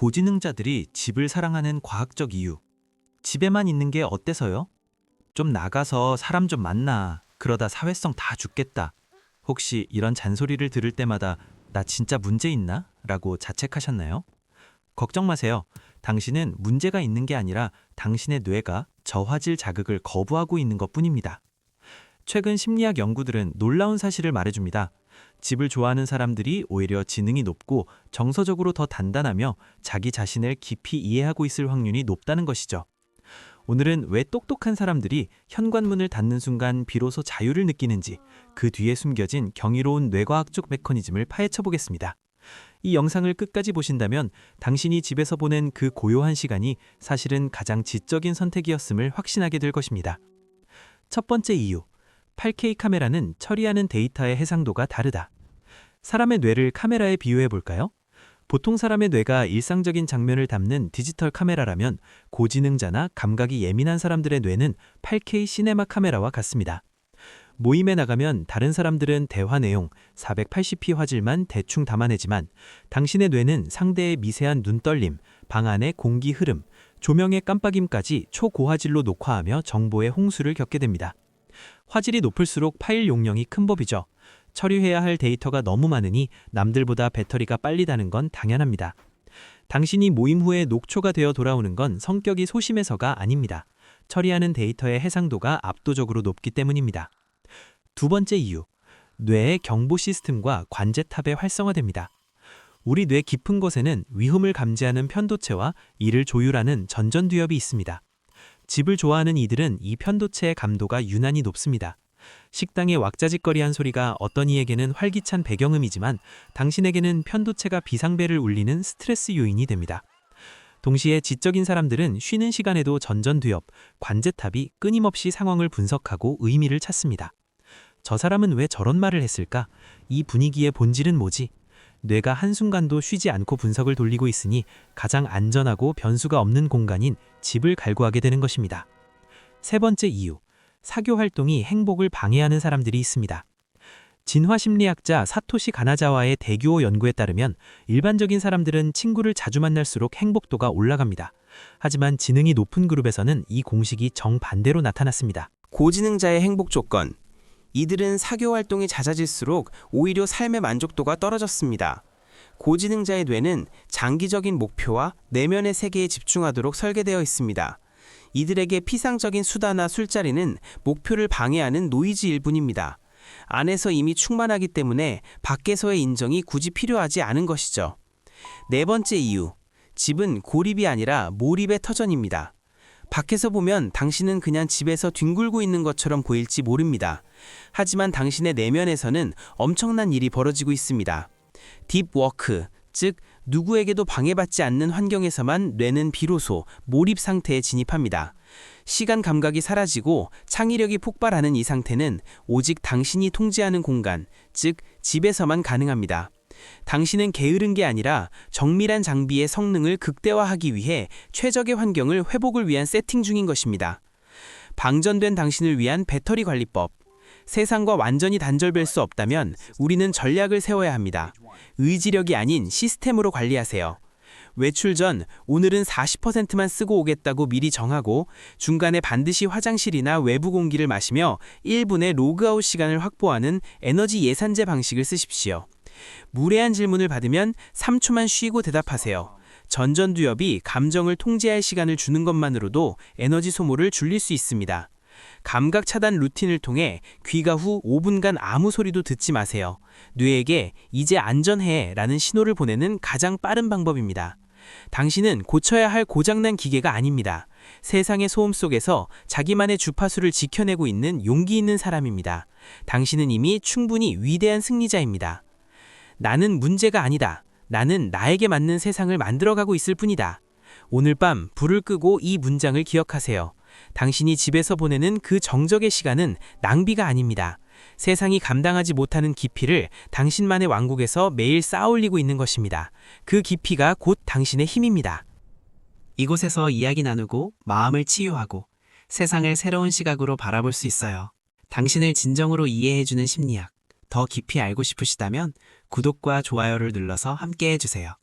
고지능자들이 집을 사랑하는 과학적 이유. 집에만 있는 게 어때서요? 좀 나가서 사람 좀 만나. 그러다 사회성 다 죽겠다. 혹시 이런 잔소리를 들을 때마다 나 진짜 문제 있나? 라고 자책하셨나요? 걱정 마세요. 당신은 문제가 있는 게 아니라 당신의 뇌가 저화질 자극을 거부하고 있는 것뿐입니다. 최근 심리학 연구들은 놀라운 사실을 말해줍니다. 집을 좋아하는 사람들이 오히려 지능이 높고 정서적으로 더 단단하며 자기 자신을 깊이 이해하고 있을 확률이 높다는 것이죠. 오늘은 왜 똑똑한 사람들이 현관문을 닫는 순간 비로소 자유를 느끼는지, 그 뒤에 숨겨진 경이로운 뇌과학적 메커니즘을 파헤쳐 보겠습니다. 이 영상을 끝까지 보신다면 당신이 집에서 보낸 그 고요한 시간이 사실은 가장 지적인 선택이었음을 확신하게 될 것입니다. 첫 번째 이유, 8K 카메라는 처리하는 데이터의 해상도가 다르다. 사람의 뇌를 카메라에 비유해 볼까요? 보통 사람의 뇌가 일상적인 장면을 담는 디지털 카메라라면 고지능자나 감각이 예민한 사람들의 뇌는 8K 시네마 카메라와 같습니다. 모임에 나가면 다른 사람들은 대화 내용 480p 화질만 대충 담아내지만 당신의 뇌는 상대의 미세한 눈떨림, 방 안의 공기 흐름, 조명의 깜빡임까지 초고화질로 녹화하며 정보의 홍수를 겪게 됩니다. 화질이 높을수록 파일 용량이 큰 법이죠. 처리해야 할 데이터가 너무 많으니 남들보다 배터리가 빨리 다는 건 당연합니다. 당신이 모임 후에 녹초가 되어 돌아오는 건 성격이 소심해서가 아닙니다. 처리하는 데이터의 해상도가 압도적으로 높기 때문입니다. 두 번째 이유, 뇌의 경보 시스템과 관제탑에 활성화됩니다. 우리 뇌 깊은 곳에는 위험을 감지하는 편도체와 이를 조율하는 전전두엽이 있습니다. 집을 좋아하는 이들은 이 편도체의 감도가 유난히 높습니다. 식당의 왁자지껄이한 소리가 어떤 이에게는 활기찬 배경음이지만 당신에게는 편도체가 비상벨을 울리는 스트레스 요인이 됩니다. 동시에 지적인 사람들은 쉬는 시간에도 전전두엽, 관제탑이 끊임없이 상황을 분석하고 의미를 찾습니다. 저 사람은 왜 저런 말을 했을까? 이 분위기의 본질은 뭐지? 뇌가 한순간도 쉬지 않고 분석을 돌리고 있으니 가장 안전하고 변수가 없는 공간인 집을 갈구하게 되는 것입니다. 세 번째 이유, 사교 활동이 행복을 방해하는 사람들이 있습니다. 진화심리학자 사토시 가나자와의 대규모 연구에 따르면 일반적인 사람들은 친구를 자주 만날수록 행복도가 올라갑니다. 하지만 지능이 높은 그룹에서는 이 공식이 정반대로 나타났습니다. 고지능자의 행복 조건. 이들은 사교 활동이 잦아질수록 오히려 삶의 만족도가 떨어졌습니다. 고지능자의 뇌는 장기적인 목표와 내면의 세계에 집중하도록 설계되어 있습니다. 이들에게 피상적인 수다나 술자리는 목표를 방해하는 노이즈일 뿐입니다. 안에서 이미 충만하기 때문에 밖에서의 인정이 굳이 필요하지 않은 것이죠. 네 번째 이유, 집은 고립이 아니라 몰입의 터전입니다. 밖에서 보면 당신은 그냥 집에서 뒹굴고 있는 것처럼 보일지 모릅니다. 하지만 당신의 내면에서는 엄청난 일이 벌어지고 있습니다. 딥워크, 즉 누구에게도 방해받지 않는 환경에서만 뇌는 비로소 몰입 상태에 진입합니다. 시간 감각이 사라지고 창의력이 폭발하는 이 상태는 오직 당신이 통제하는 공간, 즉 집에서만 가능합니다. 당신은 게으른 게 아니라 정밀한 장비의 성능을 극대화하기 위해 최적의 환경을 회복을 위한 세팅 중인 것입니다. 방전된 당신을 위한 배터리 관리법. 세상과 완전히 단절될 수 없다면 우리는 전략을 세워야 합니다. 의지력이 아닌 시스템으로 관리하세요. 외출 전 오늘은 40%만 쓰고 오겠다고 미리 정하고 중간에 반드시 화장실이나 외부 공기를 마시며 1분의 로그아웃 시간을 확보하는 에너지 예산제 방식을 쓰십시오. 무례한 질문을 받으면 3초만 쉬고 대답하세요. 전전두엽이 감정을 통제할 시간을 주는 것만으로도 에너지 소모를 줄일 수 있습니다. 감각 차단 루틴을 통해 귀가 후 5분간 아무 소리도 듣지 마세요. 뇌에게 이제 안전해 라는 신호를 보내는 가장 빠른 방법입니다. 당신은 고쳐야 할 고장난 기계가 아닙니다. 세상의 소음 속에서 자기만의 주파수를 지켜내고 있는 용기 있는 사람입니다. 당신은 이미 충분히 위대한 승리자입니다. 나는 문제가 아니다. 나는 나에게 맞는 세상을 만들어가고 있을 뿐이다. 오늘 밤 불을 끄고 이 문장을 기억하세요. 당신이 집에서 보내는 그 정적의 시간은 낭비가 아닙니다. 세상이 감당하지 못하는 깊이를 당신만의 왕국에서 매일 쌓아올리고 있는 것입니다. 그 깊이가 곧 당신의 힘입니다. 이곳에서 이야기 나누고 마음을 치유하고 세상을 새로운 시각으로 바라볼 수 있어요. 당신을 진정으로 이해해주는 심리학, 더 깊이 알고 싶으시다면 구독과 좋아요를 눌러서 함께 해주세요.